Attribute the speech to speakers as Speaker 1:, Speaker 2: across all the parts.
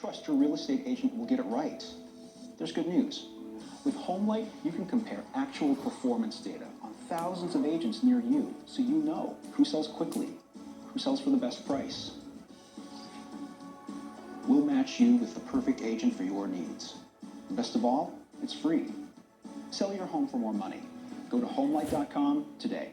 Speaker 1: Trust your real estate agent will get it right. There's good news. With HomeLight, you can compare actual performance data on thousands of agents near you, so you know who sells quickly, who sells for the best price. We'll match you with the perfect agent for your needs. And best of all, it's free. Sell your home for more money. Go to homelight.com today.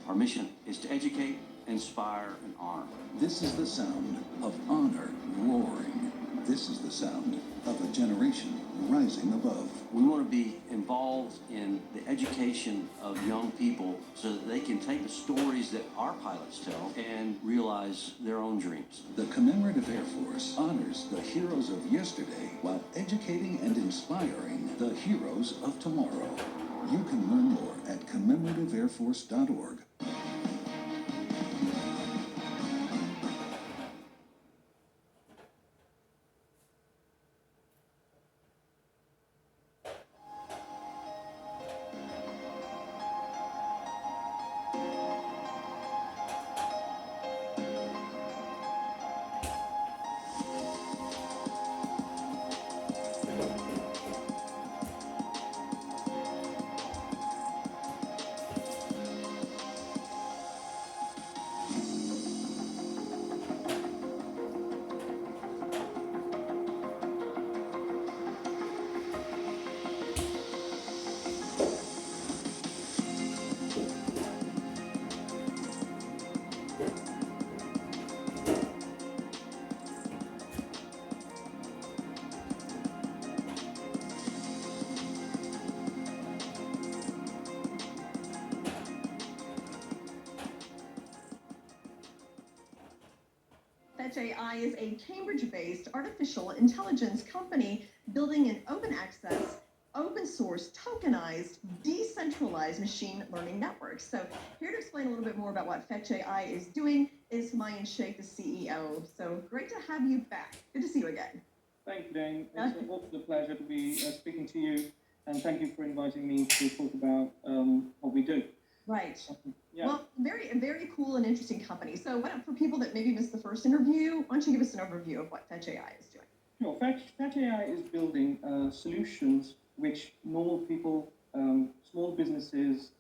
Speaker 2: Our mission is to educate, inspire, and arm.
Speaker 3: This is the sound of honor roaring. This is the sound of a generation rising above.
Speaker 2: We want to be involved in the education of young people so that they can take the stories that our pilots tell and realize their own dreams.
Speaker 3: The Commemorative Air Force honors the heroes of yesterday while educating and inspiring the heroes of tomorrow. You can learn more at commemorativeairforce.org.
Speaker 4: Fetch.ai is a Cambridge-based artificial intelligence company building an open access, open source, tokenized, decentralized machine learning network. So here to explain a little bit more about what Fetch.ai is doing is Mayan Sheikh, the CEO. So great to have you back. Good to see you again.
Speaker 5: Thank you, Dane. It's an awful pleasure to be speaking to you, and thank you for inviting me to talk about what we do.
Speaker 4: Right.
Speaker 5: Yeah.
Speaker 4: Well, very cool and interesting company. So for people that maybe missed the first interview, why don't you give us an overview of what Fetch.ai is doing?
Speaker 5: Sure. Fetch.ai is building solutions which normal people, small businesses,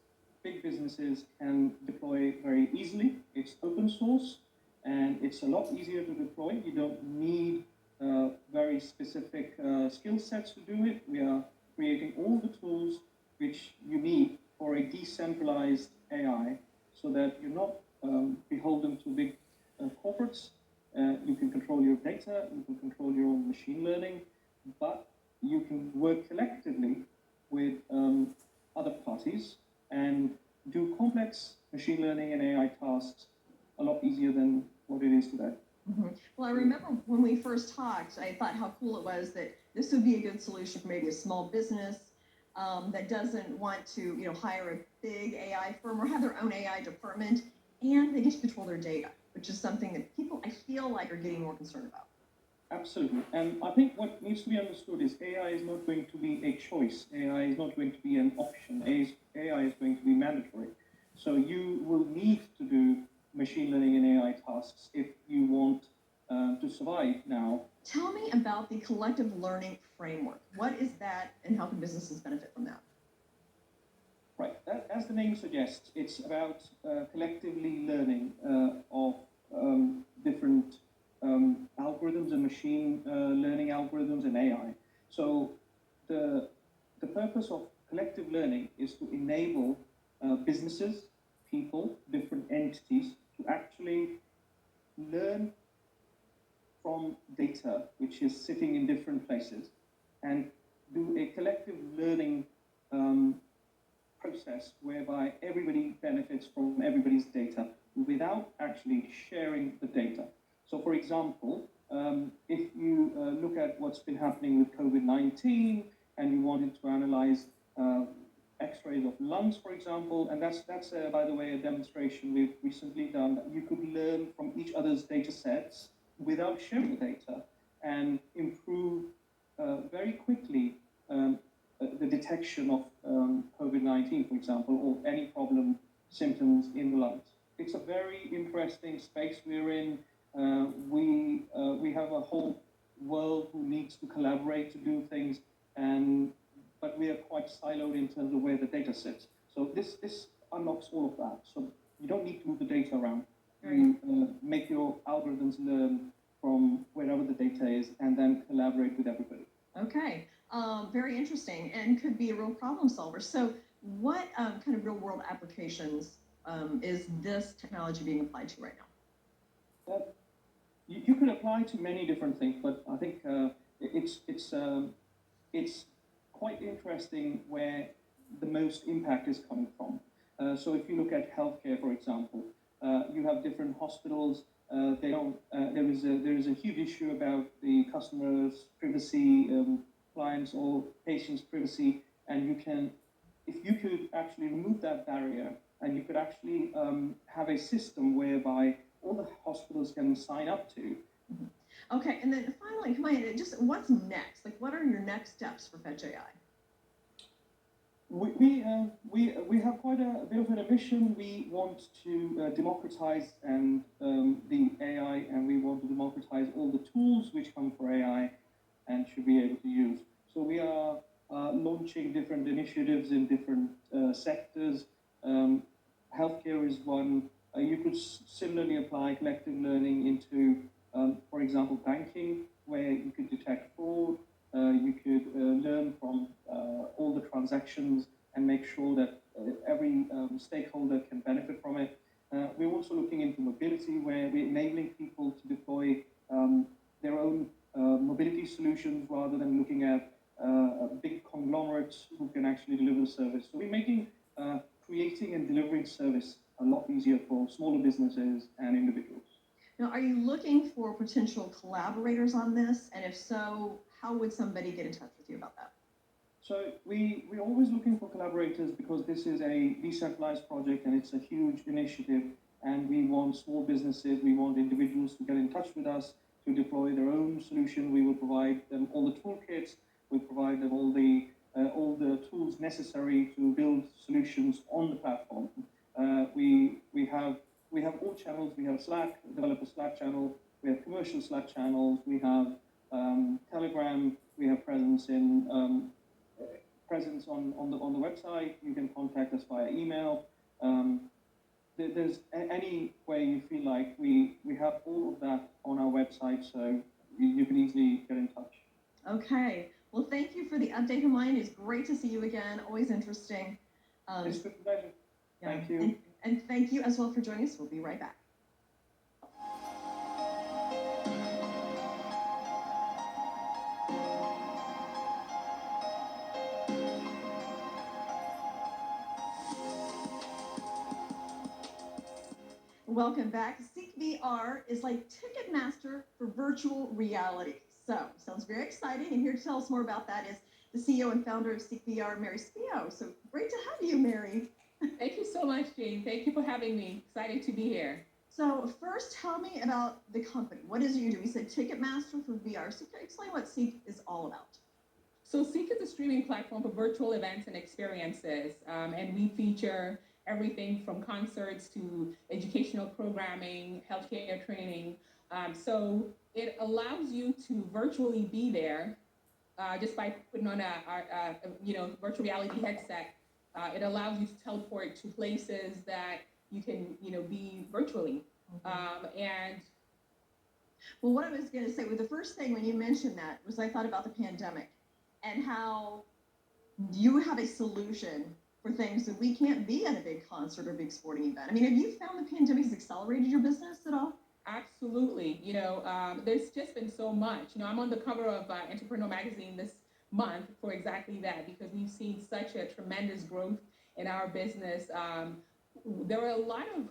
Speaker 5: big businesses can deploy very easily. It's open source, and it's a lot easier to deploy. You don't need very specific skill sets to do it. We are creating all the tools which you need for a decentralized AI, so that you're not beholden to big corporates. You can control your data, you can control your own machine learning, but you can work collectively with other parties and do complex machine learning and AI tasks a lot easier than what it is today.
Speaker 4: Mm-hmm. Well, I remember when we first talked, I thought how cool it was that this would be a good solution for maybe a small business that doesn't want to, hire a big AI firm or have their own AI department, and they get to control their data, which is something that people, I feel like, are getting more concerned about.
Speaker 5: Absolutely. And I think what needs to be understood is AI is not going to be a choice. AI is not going to be an option. AI is going to be mandatory. So you will need to do machine learning and AI tasks if you want to survive now.
Speaker 4: Tell me about the collective learning framework. What is that, and how can businesses benefit from that?
Speaker 5: Right. As the name suggests, it's about collectively learning of different algorithms and machine learning algorithms and AI. So the purpose of collective learning is to enable businesses, people, different entities to actually learn from data which is sitting in different places and do a collective learning process whereby everybody benefits from everybody's data without actually sharing the data. So for example, if you look at what's been happening with COVID-19 and you wanted to analyze X-rays of lungs, for example, and that's by the way, a demonstration we've recently done, that you could learn from each other's data sets without sharing the data and improve very quickly the detection of COVID-19, for example, or any problem symptoms in the lungs. It's a very interesting space we're in. We have a whole world who needs to collaborate to do things, but we are quite siloed in terms of where the data sits. So this unlocks all of that. So you don't need to move the data around. You make your algorithms learn from wherever the data is, and then collaborate with everybody.
Speaker 4: Okay, very interesting, and could be a real problem solver. So what kind of real world applications is this technology being applied to right now?
Speaker 5: You could apply to many different things, but I think it's quite interesting where the most impact is coming from. So if you look at healthcare, for example, you have different hospitals. They don't. There is a huge issue about the customers' privacy, clients or patients' privacy, and if you could actually remove that barrier, and you could actually have a system whereby all the hospitals can sign up to.
Speaker 4: Okay, and then finally, come on, just what's next? Like, what are your next steps for Fetch.ai?
Speaker 5: We have quite a bit of an ambition. We want to democratize the AI, and we want to democratize all the tools which come for AI and should be able to use. So we are launching different initiatives in different sectors. Healthcare is one. You could similarly apply collective learning into, for example, banking, where you could detect fraud. You could learn from all the transactions and make sure that every stakeholder can benefit from it. We're also looking into mobility, where we're enabling people to deploy their own mobility solutions rather than looking at big conglomerates who can actually deliver the service. So we're making creating and delivering service a lot easier for smaller businesses and individuals.
Speaker 4: Now, are you looking for potential collaborators on this? And if so, how would somebody get in touch with you about that?
Speaker 5: So we're always looking for collaborators because this is a decentralized project and it's a huge initiative, and we want small businesses, we want individuals to get in touch with us to deploy their own solution. We will provide them all the toolkits, we'll provide them all the tools necessary to build solutions on the platform. We have all channels. We have Slack, developer Slack channel. We have commercial Slack channels. We have Telegram. We have presence on the website. You can contact us via email. There's any way you feel like we have all of that on our website, so you can easily get in touch.
Speaker 4: Okay. Well, thank you for the update, Hermione. It's great to see you again. Always interesting.
Speaker 5: It's a pleasure.
Speaker 4: Yeah.
Speaker 5: Thank you.
Speaker 4: And thank you as well for joining us. We'll be right back. Welcome back. SeEK VR is like Ticketmaster for virtual reality. So, sounds very exciting. And here to tell us more about that is the CEO and founder of SeEK VR, Mary Spio. So, great to have you, Mary.
Speaker 6: Thank you so much, Jean. Thank you for having me. Excited to be here.
Speaker 4: So, first, tell me about the company. What is it you do? We said Ticketmaster for VR. So, explain what SeEK is all about.
Speaker 6: So, SeEK is a streaming platform for virtual events and experiences, and we feature everything from concerts to educational programming, healthcare training. So it allows you to virtually be there just by putting on a virtual reality headset. It allows you to teleport to places that you can be virtually. And
Speaker 4: well, what I was going to say, well, the first thing when you mentioned that was I thought about the pandemic and how you have a solution for things that we can't be at a big concert or big sporting event. I mean, have you found the pandemic has accelerated your business at all?
Speaker 6: Absolutely. There's just been so much. I'm on the cover of Entrepreneur Magazine this month for exactly that, because we've seen such a tremendous growth in our business. There are a lot of,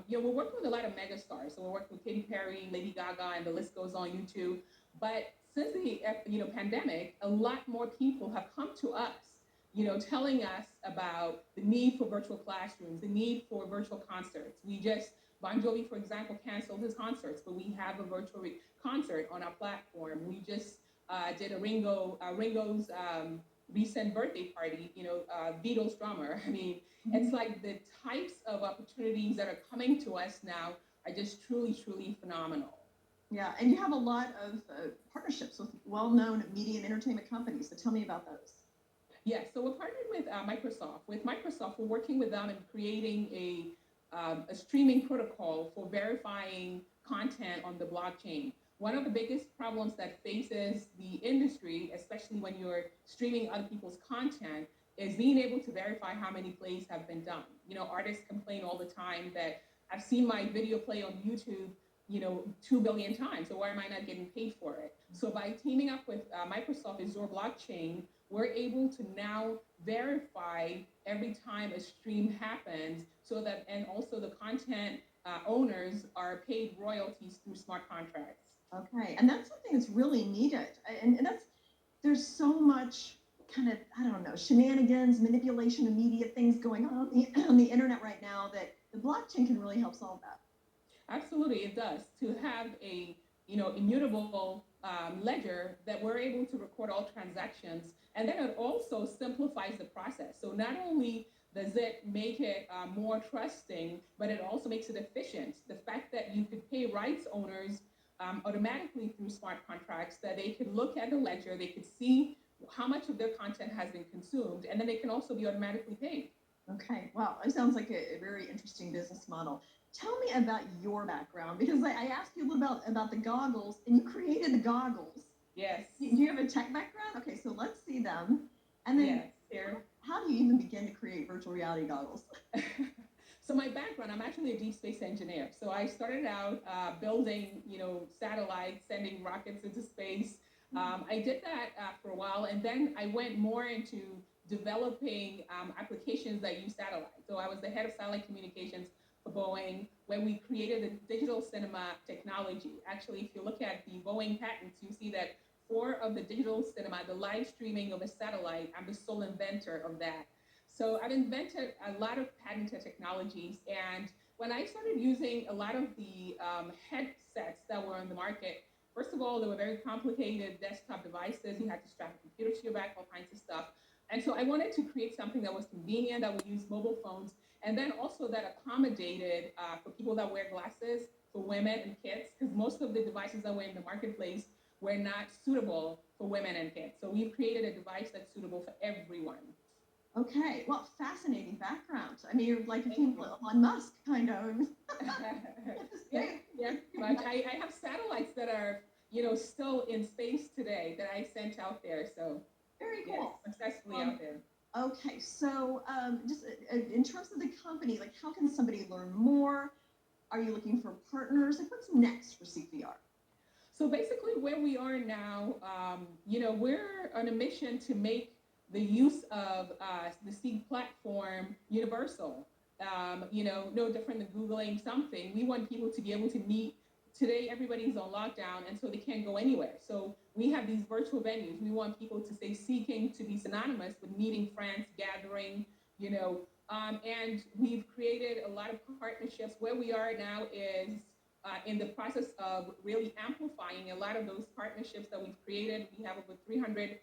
Speaker 6: we're working with a lot of mega stars. So we're working with Katy Perry, Lady Gaga, and the list goes on YouTube. But since the pandemic, a lot more people have come to us, telling us about the need for virtual classrooms, the need for virtual concerts. Bon Jovi, for example, canceled his concerts, but we have a virtual concert on our platform. We just did Ringo's recent birthday party, Beatles drummer. I mean, it's like the types of opportunities that are coming to us now are just truly, truly phenomenal.
Speaker 4: Yeah, and you have a lot of partnerships with well-known media and entertainment companies. So tell me about those.
Speaker 6: Yes, so we're partnered with Microsoft. With Microsoft, we're working with them and creating a streaming protocol for verifying content on the blockchain. One of the biggest problems that faces the industry, especially when you're streaming other people's content, is being able to verify how many plays have been done. Artists complain all the time that I've seen my video play on YouTube, 2 billion times. So why am I not getting paid for it? So by teaming up with Microsoft Azure Blockchain, we're able to now verify every time a stream happens so that, and also the content owners are paid royalties through smart contracts.
Speaker 4: Okay, and that's something that's really needed. And that's, there's so much kind of, I don't know, shenanigans, manipulation of media, things going on on the internet right now that the blockchain can really help solve that.
Speaker 6: Absolutely, it does. To have a immutable ledger that we're able to record all transactions, and then it also simplifies the process. So not only does it make it more trusting, but it also makes it efficient. The fact that you could pay rights owners automatically through smart contracts, that they could look at the ledger, they could see how much of their content has been consumed, and then they can also be automatically paid.
Speaker 4: Okay, wow, it sounds like a very interesting business model. Tell me about your background, because I asked you a little about the goggles, and you created the goggles.
Speaker 6: Yes.
Speaker 4: Do you have a tech background? Okay, so let's see them. And then
Speaker 6: Yes, here.
Speaker 4: How do you even begin to create virtual reality goggles?
Speaker 6: So my background, I'm actually a deep space engineer. So I started out building, satellites, sending rockets into space. I did that for a while, and then I went more into developing applications that use satellites. So I was the head of satellite communications for Boeing when we created the digital cinema technology. Actually, if you look at the Boeing patents, you see that for of the digital cinema, the live streaming of a satellite, I'm the sole inventor of that. So I've invented a lot of patented technologies. And when I started using a lot of the headsets that were on the market, first of all, they were very complicated desktop devices. You had to strap a computer to your back, all kinds of stuff. And so I wanted to create something that was convenient, that would use mobile phones, and then also that accommodated for people that wear glasses, for women and kids, because most of the devices that were in the marketplace were not suitable for women and kids. So we've created a device that's suitable for everyone.
Speaker 4: Okay, well, fascinating background. I mean, you're like a team Elon Musk, kind of.
Speaker 6: Yeah, but I have satellites that are, still in space today that I sent out there. So
Speaker 4: very cool.
Speaker 6: Yes, successfully out there.
Speaker 4: Okay, so just in terms of the company, like how can somebody learn more? Are you looking for partners? Like what's next for CPR?
Speaker 6: So basically where we are now, we're on a mission to make the use of the CEEK platform universal. No different than Googling something. We want people to be able to meet. Today, everybody's on lockdown, and so they can't go anywhere. So we have these virtual venues. We want people to stay seeking, to be synonymous with meeting friends, gathering, and we've created a lot of partnerships. Where we are now is in the process of really amplifying a lot of those partnerships that we've created. We have over 300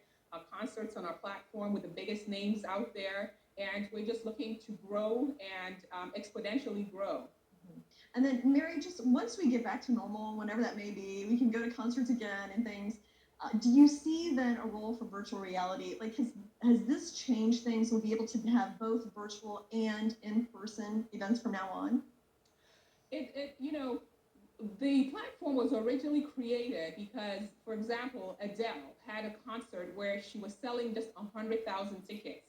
Speaker 6: concerts on our platform with the biggest names out there, and we're just looking to grow and exponentially grow.
Speaker 4: And then, Mary, just once we get back to normal, whenever that may be, we can go to concerts again and things. Do you see then a role for virtual reality? Like, has this changed things? We'll be able to have both virtual and in-person events from now on?
Speaker 6: The platform was originally created because, for example, Adele had a concert where she was selling just 100,000 tickets.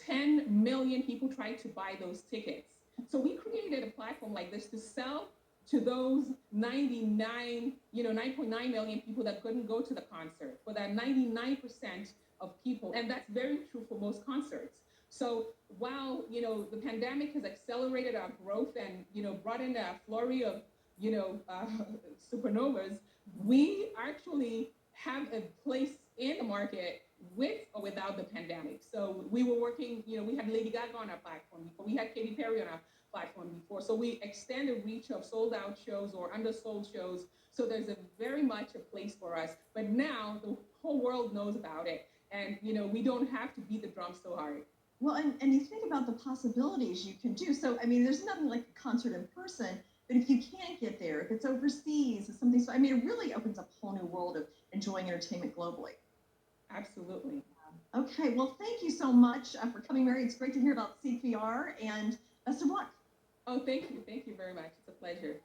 Speaker 6: 10 million people tried to buy those tickets. So we created a platform like this to sell to those 9.9 million people that couldn't go to the concert, for that 99% of people. And that's very true for most concerts. So while, the pandemic has accelerated our growth and, brought in a flurry of, supernovas, we actually have a place in the market with or without the pandemic. So we were working, we had Lady Gaga on our platform before, we had Katy Perry on our platform before. So we extend the reach of sold out shows or undersold shows. So there's very much a place for us. But now the whole world knows about it. And, we don't have to beat the drum so hard.
Speaker 4: Well, and you think about the possibilities you can do. So, I mean, there's nothing like a concert in person, But if you can't get there, if it's overseas, it's something, so I mean, it really opens up a whole new world of enjoying entertainment globally.
Speaker 6: Absolutely.
Speaker 4: Okay, well, thank you so much for coming, Mary. It's great to hear about CPR, and best of luck.
Speaker 6: Oh, thank you. Thank you very much. It's a pleasure.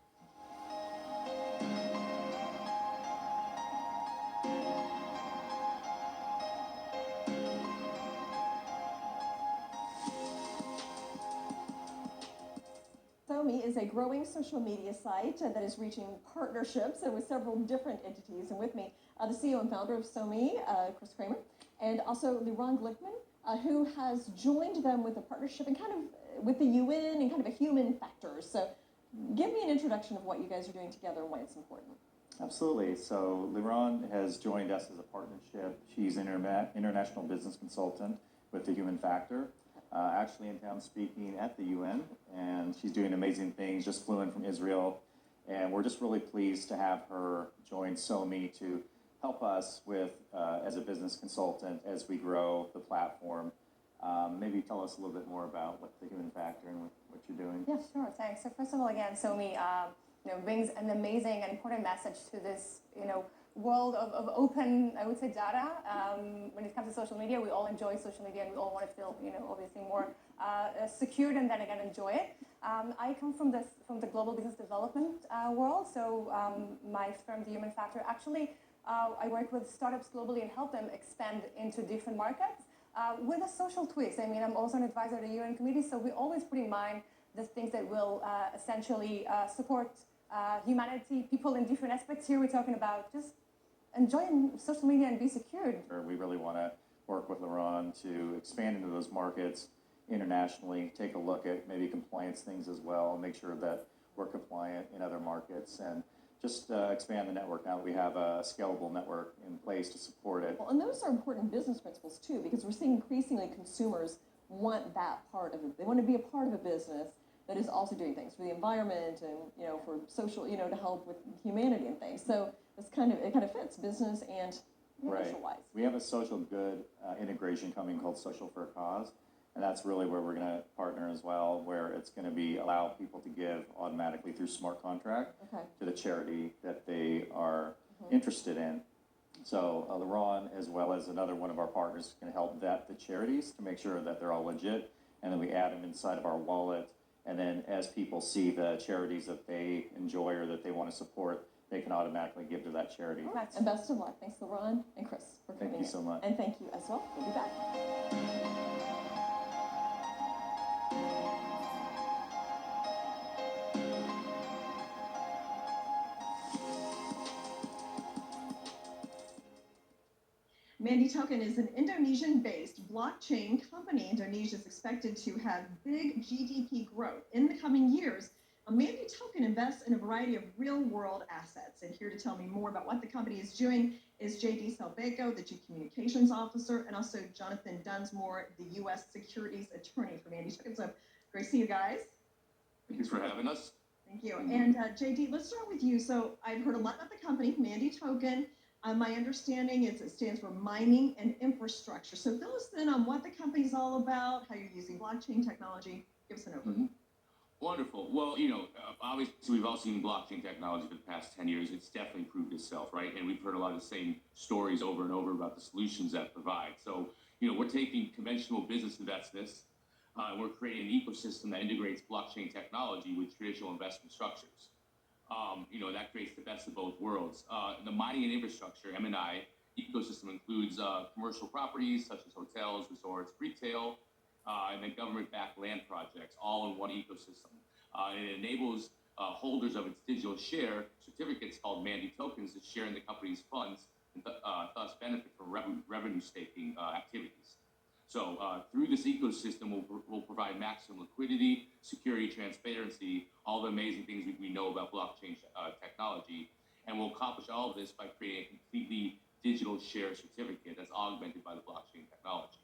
Speaker 4: SoMee is a growing social media site that is reaching partnerships with several different entities. And with me, the CEO and founder of SoMee, Chris Kramer, and also Liron Glickman, who has joined them with a partnership and kind of with the UN and kind of a human factor. So give me an introduction of what you guys are doing together and why it's important.
Speaker 7: Absolutely. So Liron has joined us as a partnership. She's an international business consultant with the Human Factor, actually in town speaking at the UN, and she's doing amazing things, just flew in from Israel. And we're just really pleased to have her join SoMee to help us with, as a business consultant, as we grow the platform. Maybe tell us a little bit more about what the Human Factor and what you're doing.
Speaker 8: Yeah, sure. Thanks. So first of all, again, SoMee, brings an amazing and important message to this, world of open, I would say, data. When it comes to social media, we all enjoy social media and we all want to feel, obviously more secured and then again enjoy it. I come from the global business development world. So my firm, the Human Factor, actually, I work with startups globally and help them expand into different markets with a social twist. I mean, I'm also an advisor to the UN committee, so we always put in mind the things that will essentially support humanity, people in different aspects. Here we're talking about just enjoying social media and be secured.
Speaker 7: We really want to work with Liron to expand into those markets internationally, take a look at maybe compliance things as well, and make sure that we're compliant in other markets, and just expand the network now that we have a scalable network in place to support it.
Speaker 4: Well, and those are important business principles too, because we're seeing increasingly consumers want that part of it. They want to be a part of a business that is also doing things for the environment and for social, to help with humanity and things. So it kind of fits business and commercial-wise.
Speaker 7: We have a social good integration coming called Social for a Cause, and that's really where we're going to partner as well, where it's going to allow people to give automatically through smart contract to the charity that they are interested in. So Liron, as well as another one of our partners, is going to help vet the charities to make sure that they're all legit, and then we add them inside of our wallet. And then as people see the charities that they enjoy or that they want to support, they can automatically give to that charity.
Speaker 4: Right. And best of luck. Thanks, Liron and Chris, for coming in.
Speaker 7: Thank you so much.
Speaker 4: And thank you as well. We'll be back. MANDI Token is an Indonesian-based blockchain company. Indonesia is expected to have big GDP growth in the coming years. MANDI Token invests in a variety of real-world assets. And here to tell me more about what the company is doing is J.D. Salbeco, the Chief Communications Officer, and also Jonathan Dunsmore, the U.S. Securities Attorney for MANDI Token. So great to see you guys.
Speaker 9: Thanks for having us.
Speaker 4: Thank you. And J.D., let's start with you. So I've heard a lot about the company, MANDI Token. My understanding is it stands for Mining and Infrastructure. So fill us in on what the company's all about, how you're using blockchain technology. Give us an overview.
Speaker 9: Wonderful. Well, obviously we've all seen blockchain technology for the past 10 years. It's definitely proved itself, right? And we've heard a lot of the same stories over and over about the solutions that it provides. So, we're taking conventional business investments, we're creating an ecosystem that integrates blockchain technology with traditional investment structures. That creates the best of both worlds. The mining and infrastructure, M&I, ecosystem includes commercial properties such as hotels, resorts, retail, and then government-backed land projects, all in one ecosystem. It enables holders of its digital share certificates called MANDI tokens to share in the company's funds and thus benefit from revenue staking activities. So through this ecosystem, we'll provide maximum liquidity, security, transparency, all the amazing things we know about blockchain technology. And we'll accomplish all of this by creating a completely digital share certificate that's augmented by the blockchain technology.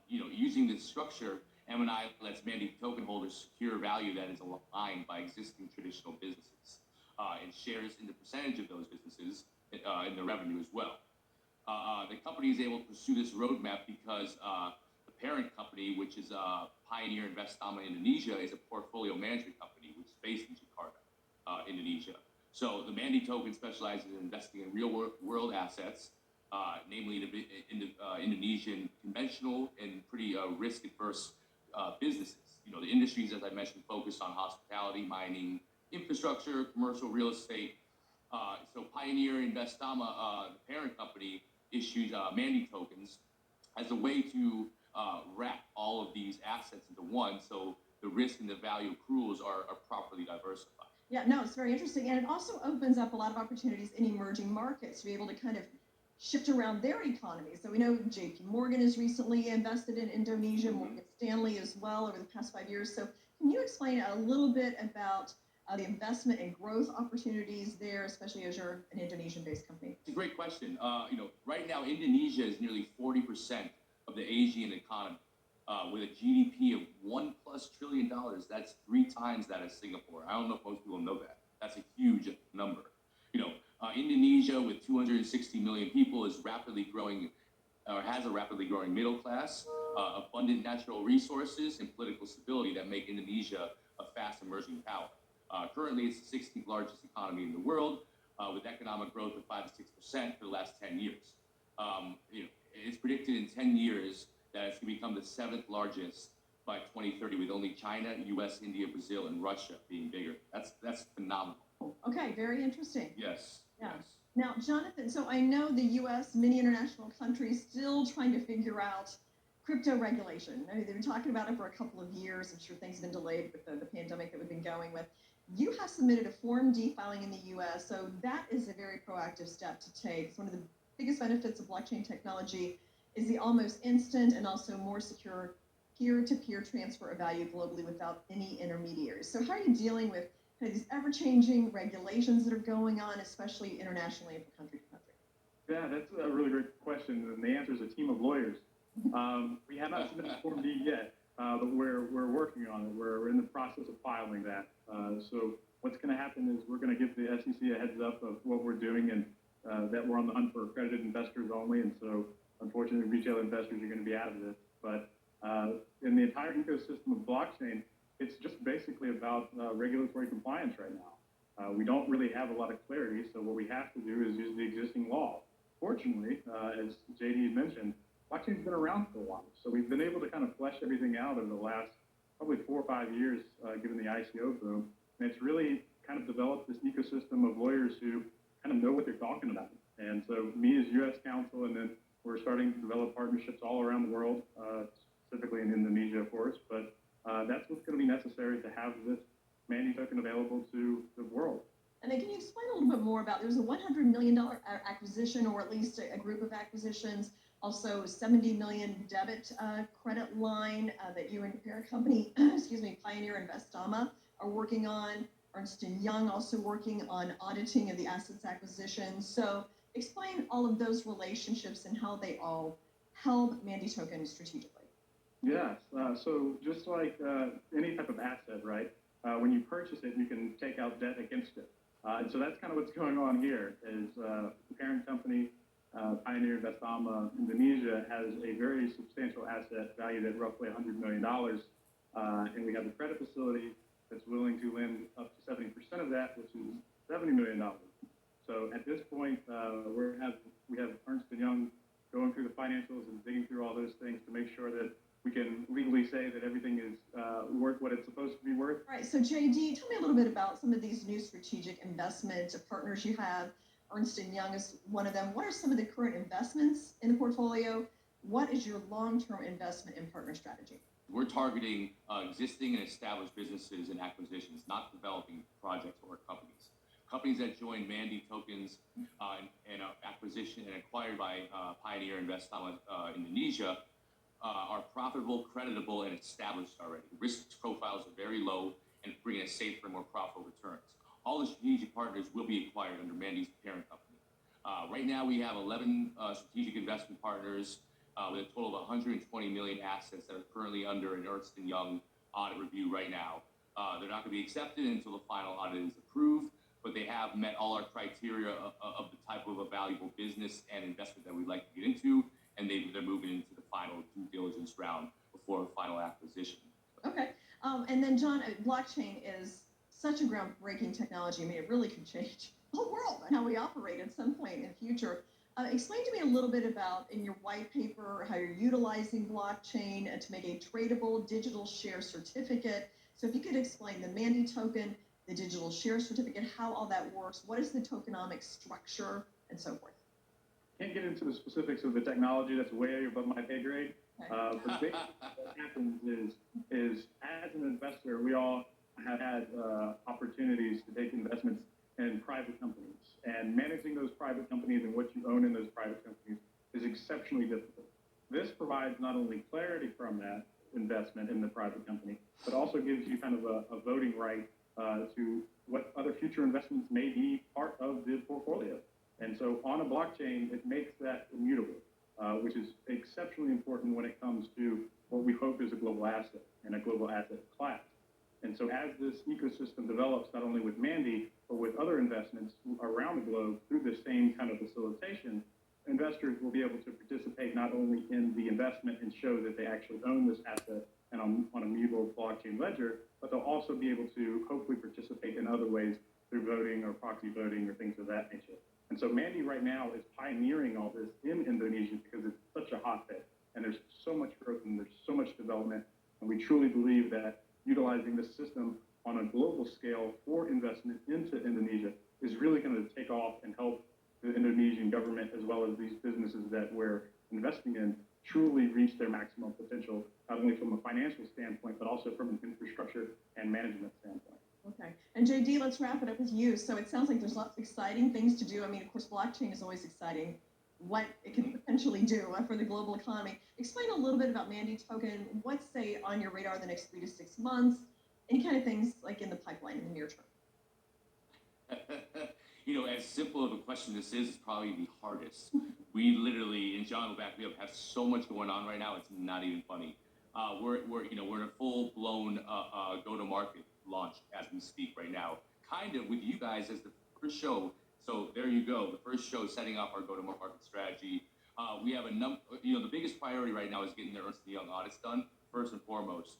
Speaker 9: Using this structure, M&I lets MANDI token holders secure value that is aligned by existing traditional businesses and shares in the percentage of those businesses in the revenue as well. The company is able to pursue this roadmap because the parent company, which is Pioneer Investama Indonesia, is a portfolio management company which is based in Jakarta, Indonesia. So the MANDI token specializes in investing in real-world assets, namely in the Indonesian conventional and pretty risk-averse businesses. The industries, as I mentioned, focus on hospitality, mining, infrastructure, commercial real estate. So Pioneer Investama, the parent company, issued MANDI tokens as a way to wrap all of these assets into one, so the risk and the value accruals are properly diversified.
Speaker 4: Yeah, no, it's very interesting. And it also opens up a lot of opportunities in emerging markets to be able to kind of shift around their economy. So we know JP Morgan has recently invested in Indonesia, Morgan Stanley as well over the past 5 years. So can you explain a little bit about the investment and growth opportunities there, especially as you're an Indonesian-based company?
Speaker 9: It's a great question. Right now, Indonesia is nearly 40% of the Asian economy, with a GDP of $1+ trillion. That's 3 times that of Singapore. I don't know if most people know that. That's a huge number. Indonesia, with 260 million people, is rapidly growing, or has a rapidly growing middle class, abundant natural resources, and political stability that make Indonesia a fast emerging power. Currently, it's the 16th largest economy in the world, with economic growth of 5 to 6% for the last 10 years. It's predicted in 10 years that it's going to become the 7th largest by 2030, with only China, U.S., India, Brazil, and Russia being bigger. That's phenomenal.
Speaker 4: Okay, very interesting.
Speaker 9: Yes.
Speaker 4: Yeah.
Speaker 9: Yes.
Speaker 4: Now, Jonathan, so I know the U.S., many international countries still trying to figure out crypto regulation. I mean, they've been talking about it for a couple of years. I'm sure things have been delayed with the pandemic that we've been going with. You have submitted a Form D filing in the U.S., so that is a very proactive step to take. It's one of the biggest benefits of blockchain technology is the almost instant and also more secure peer-to-peer transfer of value globally without any intermediaries. So how are you dealing with these ever-changing regulations that are going on, especially internationally and from country to country?
Speaker 10: Yeah, that's a really great question, and the answer is a team of lawyers. We have not submitted Form D yet, but we're working on it. We're in the process of filing that. So what's going to happen is we're going to give the SEC a heads up of what we're doing, and that we're on the hunt for accredited investors only. And so, unfortunately, retail investors are going to be out of this. But in the entire ecosystem of blockchain, it's just basically about regulatory compliance right now. We don't really have a lot of clarity, so what we have to do is use the existing law. Fortunately, as JD mentioned, blockchain's been around for a while, so we've been able to kind of flesh everything out over the last probably 4 or 5 years, given the ICO boom, and it's really kind of developed this ecosystem of lawyers who kind of know what they're talking about. And so me as U.S. counsel, and then we're starting to develop partnerships all around the world, specifically in Indonesia, of course, but that's what's going to be necessary to have this MANDI token available to the world.
Speaker 4: And then can you explain a little bit more about, there's a $100 million acquisition, or at least a group of acquisitions, also $70 million debit credit line that you and your parent company, Pioneer Investama, are working on. Ernst & Young also working on auditing of the assets acquisition. So explain all of those relationships and how they all help MANDI token strategically.
Speaker 10: Yes, so just like any type of asset, right? When you purchase it, you can take out debt against it. And so that's kind of what's going on here is the parent company, Pioneer Investama Indonesia, has a very substantial asset valued at roughly $100 million. And we have a credit facility that's willing to lend up to 70% of that, which is $70 million. So at this point, we have Ernst & Young going through the financials and digging through all those things to make sure that we can legally say that everything is worth what it's supposed to be worth.
Speaker 4: All right, so JD, tell me a little bit about some of these new strategic investment partners you have. Ernst & Young is one of them. What are some of the current investments in the portfolio? What is your long-term investment in partner strategy?
Speaker 9: We're targeting existing and established businesses and acquisitions, not developing projects or companies. Companies that join MANDI tokens and acquisition and acquired by Pioneer Investama Indonesia are profitable, creditable, and established already. The risk profiles are very low and bring a safer, more profitable returns. All the strategic partners will be acquired under MANDI's parent company. Right now, we have 11 strategic investment partners with a total of 120 million assets that are currently under an Ernst & Young audit review right now. They're not going to be accepted until the final audit is approved, but they have met all our criteria of the type of a valuable business and investment that we'd like to get into, and they're moving into the final due diligence round before final acquisition.
Speaker 4: Okay. And then, John, blockchain is such a groundbreaking technology. I mean, it really can change the whole world and how we operate at some point in the future. Explain to me a little bit about, in your white paper, how you're utilizing blockchain to make a tradable digital share certificate. So if you could explain the MANDI token, the digital share certificate, how all that works, what is the tokenomic structure, and so forth.
Speaker 10: Can't get into the specifics of the technology. That's way above my pay grade.
Speaker 4: Okay.
Speaker 10: But basically what happens is as an investor, we all have had opportunities to take investments in private companies. And managing those private companies and what you own in those private companies is exceptionally difficult. This provides not only clarity from that investment in the private company, but also gives you kind of a voting right to what other future investments may be part of the portfolio. And so on a blockchain, it makes that immutable, which is exceptionally important when it comes to what we hope is a global asset and a global asset class. And so as this ecosystem develops, not only with MANDI, but with other investments around the globe through the same kind of facilitation, investors will be able to participate not only in the investment and show that they actually own this asset and on a mutable blockchain ledger, but they'll also be able to hopefully participate in other ways through voting or proxy voting or things of that nature. And so MANDI right now is pioneering all this in Indonesia because it's such a hotbed and there's so much growth and there's so much development. And we truly believe that utilizing this system on a global scale for investment into Indonesia is really going to take off and help the Indonesian government as well as these businesses that we're investing in truly reach their maximum potential, not only from a financial standpoint, but also from an infrastructure and management standpoint.
Speaker 4: Okay. And JD, let's wrap it up with you. So it sounds like there's lots of exciting things to do. I mean, of course, blockchain is always exciting. What it can potentially do for the global economy. Explain a little bit about MANDI token. What's, say, on your radar the next 3 to 6 months? Any kind of things like in the pipeline in the near term?
Speaker 9: You know, as simple of a question this is, it's probably the hardest. We literally, and John will back me up, have so much going on right now, it's not even funny. We're in a full-blown go-to-market launch as we speak right now, kind of with you guys as the first show. So there you go, the first show setting up our go-to-market strategy. We have a number, the biggest priority right now is getting the Ernst & Young audits done, first and foremost.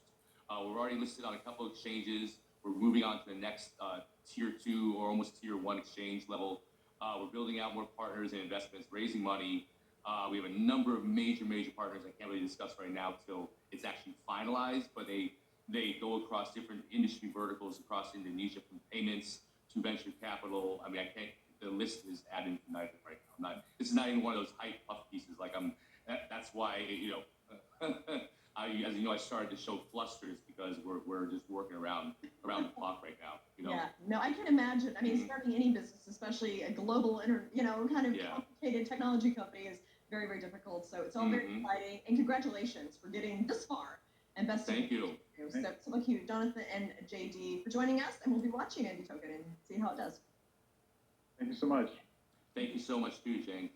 Speaker 9: We're already listed on a couple of exchanges. We're moving on to the next tier 2 or almost tier 1 exchange level. We're building out more partners and investments, raising money. We have a number of major partners I can't really discuss right now till it's actually finalized, but they go across different industry verticals across Indonesia, from payments to venture capital. I mean, the list is ad infinitum right now. This is not even one of those hype puff pieces. That's why, as you know, I started to show flusters because we're just working around the clock right now.
Speaker 4: Yeah, no, I can imagine. I mean, starting any business, especially a global, kind of complicated technology company, is very, very difficult. So it's all very exciting. And congratulations for getting this far. And best of luck.
Speaker 9: Thank you.
Speaker 4: So thank you, Jonathan and JD, for joining us. And we'll be watching MANDI token and see how it does.
Speaker 10: Thank you so much.
Speaker 9: Thank you so much too, Jane.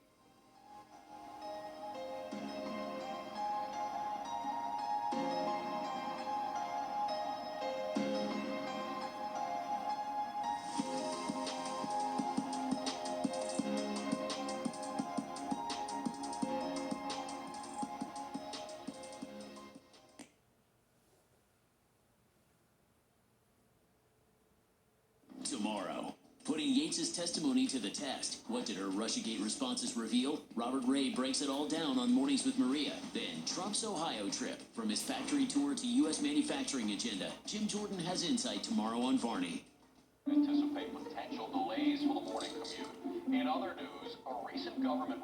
Speaker 11: Tomorrow, putting Yates's testimony to the test. What did her Russiagate responses reveal? Robert Ray breaks it all down on Mornings with Maria. Then, Trump's Ohio trip. From his factory tour to U.S. manufacturing agenda, Jim Jordan has insight tomorrow on Varney.
Speaker 12: Anticipate potential delays for the morning commute. In other news, a recent government